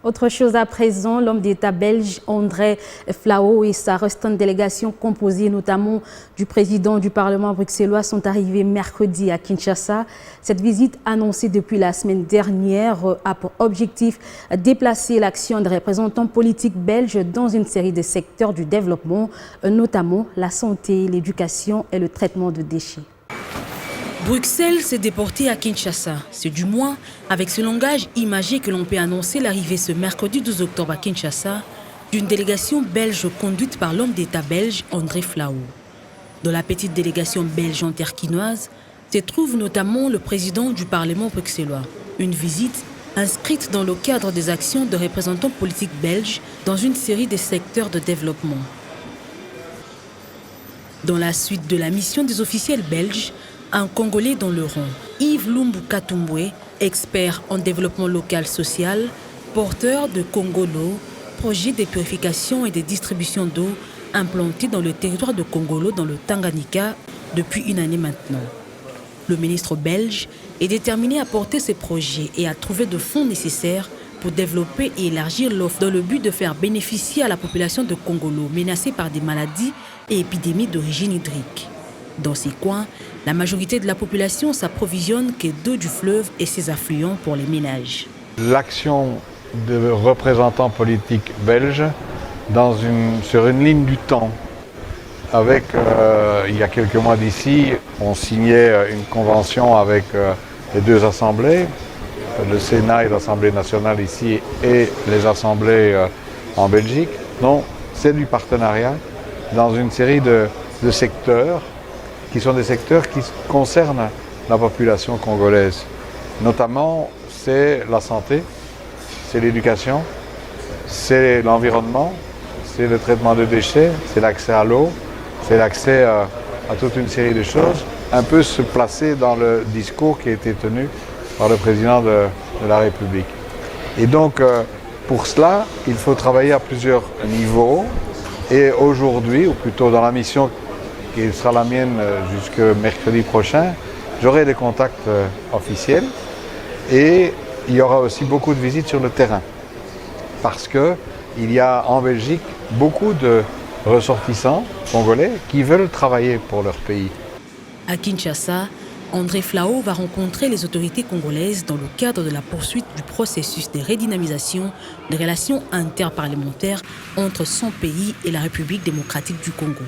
Autre chose à présent, l'homme d'État belge André Flau et sa restante délégation composée notamment du président du Parlement bruxellois sont arrivés mercredi à Kinshasa. Cette visite annoncée depuis la semaine dernière a pour objectif déplacer l'action des représentants politiques belges dans une série de secteurs du développement, notamment la santé, l'éducation et le traitement de déchets. Bruxelles s'est déportée à Kinshasa. C'est du moins avec ce langage imagé que l'on peut annoncer l'arrivée ce mercredi 12 octobre à Kinshasa d'une délégation belge conduite par l'homme d'État belge André Flau. Dans la petite délégation belge interquinoise se trouve notamment le président du Parlement bruxellois. Une visite inscrite dans le cadre des actions de représentants politiques belges dans une série de secteurs de développement. Dans la suite de la mission des officiels belges, un Congolais dans le rang, Yves Lumbu Katumbwe, expert en développement local social, porteur de Congolo, projet de purification et de distribution d'eau implanté dans le territoire de Congolo dans le Tanganyika depuis une année maintenant. Le ministre belge est déterminé à porter ces projets et à trouver de fonds nécessaires pour développer et élargir l'offre dans le but de faire bénéficier à la population de Congolo menacée par des maladies et épidémies d'origine hydrique. Dans ces coins, la majorité de la population s'approvisionne que d'eau du fleuve et ses affluents pour les ménages. L'action de représentants politiques belges sur une ligne du temps. Avec, il y a quelques mois d'ici, on signait une convention avec les deux assemblées, le Sénat et l'Assemblée nationale ici et les assemblées en Belgique. Donc c'est du partenariat dans une série de secteurs qui sont des secteurs qui concernent la population congolaise. Notamment, c'est la santé, c'est l'éducation, c'est l'environnement, c'est le traitement de déchets, c'est l'accès à l'eau, c'est l'accès à toute une série de choses. Un peu se placer dans le discours qui a été tenu par le président de la République. Et donc, pour cela, il faut travailler à plusieurs niveaux. Et aujourd'hui, ou plutôt dans la mission qui sera la mienne jusque mercredi prochain, j'aurai des contacts officiels et il y aura aussi beaucoup de visites sur le terrain. Parce qu'il y a en Belgique beaucoup de ressortissants congolais qui veulent travailler pour leur pays. À Kinshasa, André Flau va rencontrer les autorités congolaises dans le cadre de la poursuite du processus de redynamisation des relations interparlementaires entre son pays et la République démocratique du Congo.